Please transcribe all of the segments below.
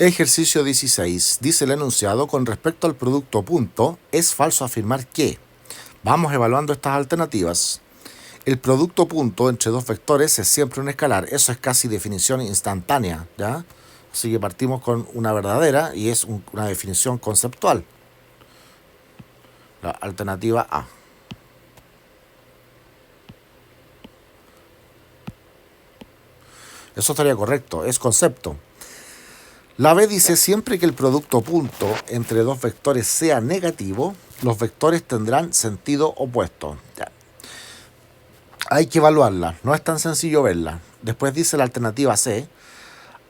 Ejercicio 16. Dice el enunciado: con respecto al producto punto, es falso afirmar que. Vamos evaluando estas alternativas. El producto punto entre dos vectores es siempre un escalar. Eso es casi definición instantánea, ¿ya? Así que partimos con una verdadera y es una definición conceptual. La alternativa A. Eso estaría correcto, es concepto. La B dice: siempre que el producto punto entre dos vectores sea negativo, los vectores tendrán sentido opuesto. Ya. Hay que evaluarla, no es tan sencillo verla. Después dice la alternativa C,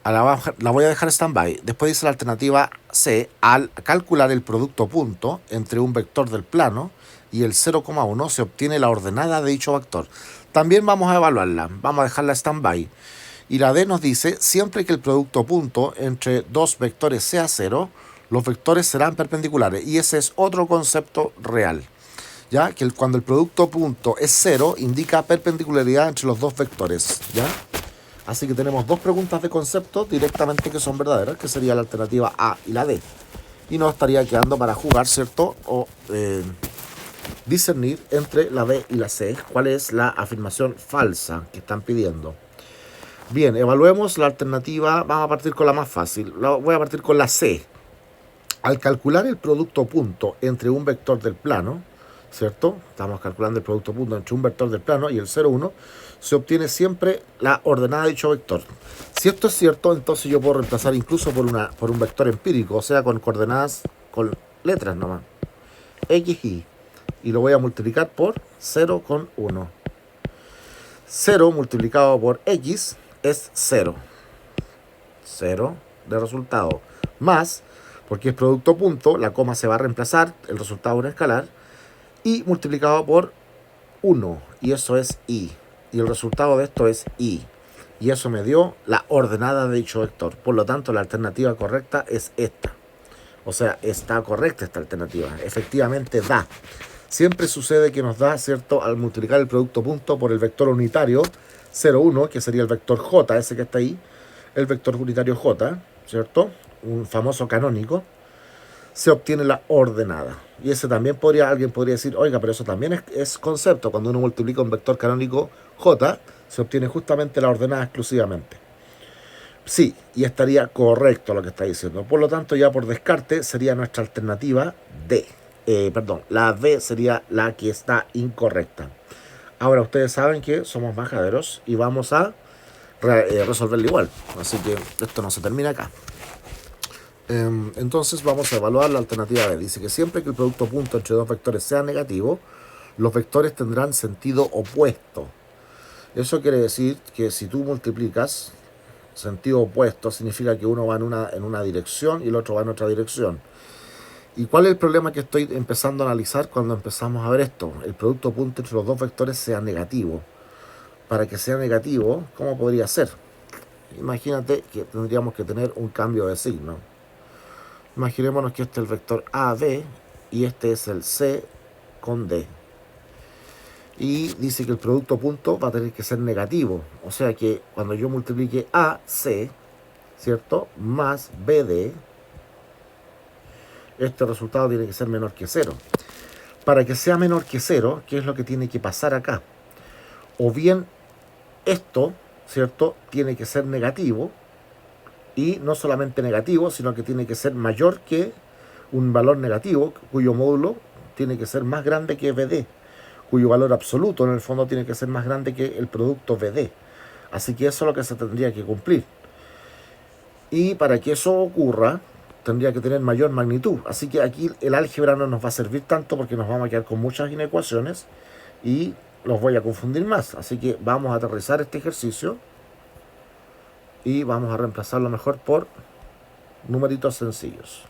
la voy a dejar stand-by. Después dice la alternativa C: al calcular el producto punto entre un vector del plano y el 0,1 se obtiene la ordenada de dicho vector. También vamos a evaluarla, vamos a dejarla stand-by. Y la D nos dice: siempre que el producto punto entre dos vectores sea cero, los vectores serán perpendiculares. Y ese es otro concepto real. ¿Ya? Que cuando el producto punto es cero, indica perpendicularidad entre los dos vectores. ¿Ya? Así que tenemos dos preguntas de concepto directamente que son verdaderas, que sería la alternativa A y la D. Y nos estaría quedando para jugar, ¿cierto? O discernir entre la B y la C cuál es la afirmación falsa que están pidiendo. Bien, evaluemos la alternativa. Vamos a partir con la más fácil. Voy a partir con la C. Al calcular el producto punto entre un vector del plano, ¿cierto? Estamos calculando el producto punto entre un vector del plano y el 0,1, se obtiene siempre la ordenada de dicho vector. Si esto es cierto, entonces yo puedo reemplazar incluso por un vector empírico, o sea, con coordenadas, con letras nomás. X, Y. Y lo voy a multiplicar por 0,1. 0 multiplicado por X es 0. 0 de resultado. Más, porque es producto punto, la coma se va a reemplazar, el resultado es un escalar, y multiplicado por 1, y eso es Y. Y el resultado de esto es Y. Y eso me dio la ordenada de dicho vector. Por lo tanto, la alternativa correcta es esta. O sea, está correcta esta alternativa. Efectivamente da. Siempre sucede que nos da, ¿cierto?, al multiplicar el producto punto por el vector unitario 0,1, que sería el vector J, ese que está ahí, el vector unitario J, ¿cierto?, un famoso canónico, se obtiene la ordenada. Y ese también alguien podría decir: oiga, pero eso también es concepto. Cuando uno multiplica un vector canónico J, se obtiene justamente la ordenada exclusivamente. Sí, y estaría correcto lo que está diciendo. Por lo tanto, ya por descarte, sería nuestra alternativa D. La B sería la que está incorrecta. Ahora ustedes saben que somos majaderos y vamos a resolverlo igual. Así que esto no se termina acá. Entonces vamos a evaluar la alternativa B. Dice que siempre que el producto punto entre dos vectores sea negativo, los vectores tendrán sentido opuesto. Eso quiere decir que si tú multiplicas sentido opuesto, significa que uno va en una dirección y el otro va en otra dirección. ¿Y cuál es el problema que estoy empezando a analizar cuando empezamos a ver esto? El producto punto entre los dos vectores sea negativo. Para que sea negativo, ¿cómo podría ser? Imagínate que tendríamos que tener un cambio de signo. Imaginémonos que este es el vector AB y este es el C con D. Y dice que el producto punto va a tener que ser negativo. O sea que cuando yo multiplique AC, ¿cierto?, más BD, este resultado tiene que ser menor que 0. Para que sea menor que 0, ¿qué es lo que tiene que pasar acá? O bien esto, ¿cierto?, tiene que ser negativo, y no solamente negativo, sino que tiene que ser mayor que un valor negativo, cuyo módulo tiene que ser más grande que BD, cuyo valor absoluto en el fondo tiene que ser más grande que el producto BD. Así que eso es lo que se tendría que cumplir. Y para que eso ocurra, tendría que tener mayor magnitud. Así que aquí el álgebra no nos va a servir tanto porque nos vamos a quedar con muchas inecuaciones y los voy a confundir más. Así que vamos a aterrizar este ejercicio y vamos a reemplazarlo mejor por numeritos sencillos.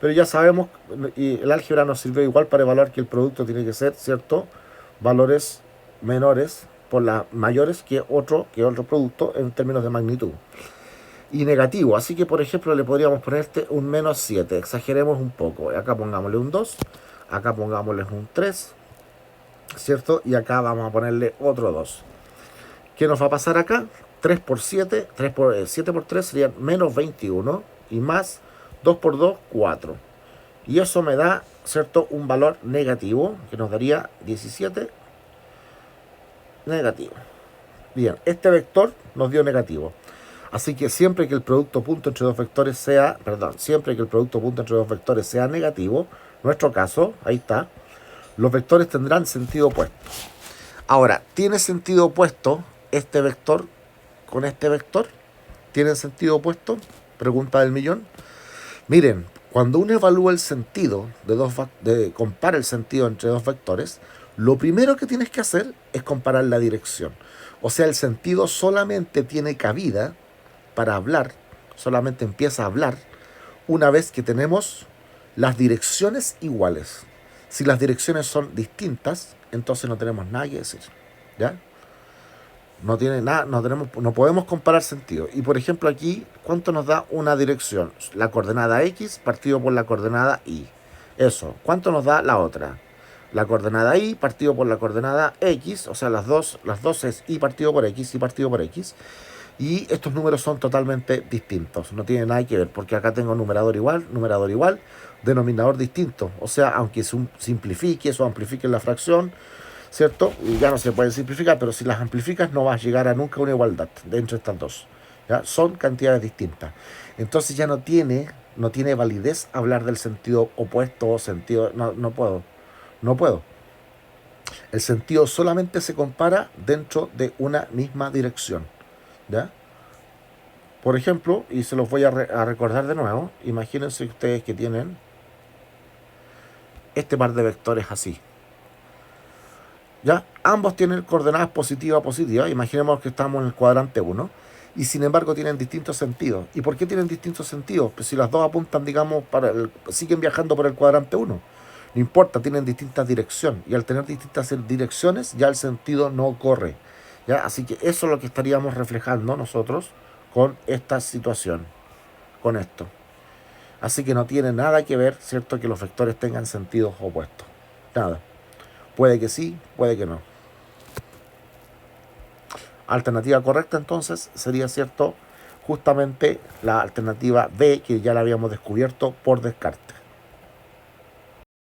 Pero ya sabemos, y el álgebra nos sirve igual para evaluar que el producto tiene que ser, ¿cierto?, valores menores por las mayores que otro producto en términos de magnitud. Y negativo, así que por ejemplo le podríamos poner un menos 7, exageremos un poco. Acá pongámosle un 2, acá pongámosle un 3, ¿cierto? Y acá vamos a ponerle otro 2. ¿Qué nos va a pasar acá? 3 por 7, 7 por 3 serían menos 21 y más 2 por 2, 4. Y eso me da, ¿cierto?, un valor negativo, que nos daría 17 negativo. Bien, este vector nos dio negativo. Así que siempre que el producto punto entre dos vectores sea, siempre que el producto punto entre dos vectores sea negativo, nuestro caso, ahí está, los vectores tendrán sentido opuesto. Ahora, ¿tiene sentido opuesto este vector con este vector? ¿Tienen sentido opuesto? Pregunta del millón. Miren, cuando uno evalúa el sentido compara el sentido entre dos vectores, lo primero que tienes que hacer es comparar la dirección. O sea, el sentido solamente tiene cabida para hablar, solamente empieza a hablar una vez que tenemos las direcciones iguales. Si las direcciones son distintas, entonces no tenemos nada que decir, ¿ya? No tiene nada, no podemos comparar sentido. Y por ejemplo aquí, ¿cuánto nos da una dirección? La coordenada X partido por la coordenada Y. Eso. ¿Cuánto nos da la otra? La coordenada Y partido por la coordenada X, o sea, las dos es Y partido por X, Y partido por X. Y estos números son totalmente distintos, no tienen nada que ver, porque acá tengo numerador igual, denominador distinto. O sea, aunque simplifiques o amplifiques la fracción, ¿cierto? Y ya no se pueden simplificar, pero si las amplificas no vas a llegar a nunca a una igualdad entre estas dos. ¿Ya? Son cantidades distintas. Entonces ya no tiene validez hablar del sentido opuesto o sentido... No puedo. El sentido solamente se compara dentro de una misma dirección, ¿ya? Por ejemplo, y se los voy a recordar de nuevo, imagínense ustedes que tienen este par de vectores así, ¿ya? Ambos tienen coordenadas positiva, imaginemos que estamos en el cuadrante 1, y sin embargo tienen distintos sentidos. ¿Y por qué tienen distintos sentidos? Pues si las dos apuntan, digamos, siguen viajando por el cuadrante 1. No importa, tienen distintas direcciones, y al tener distintas direcciones ya el sentido no corre, ¿ya? Así que eso es lo que estaríamos reflejando nosotros con esta situación, con esto. Así que no tiene nada que ver, ¿cierto?, que los vectores tengan sentidos opuestos. Nada. Puede que sí, puede que no. Alternativa correcta entonces sería, ¿cierto?, justamente la alternativa B, que ya la habíamos descubierto por descarte.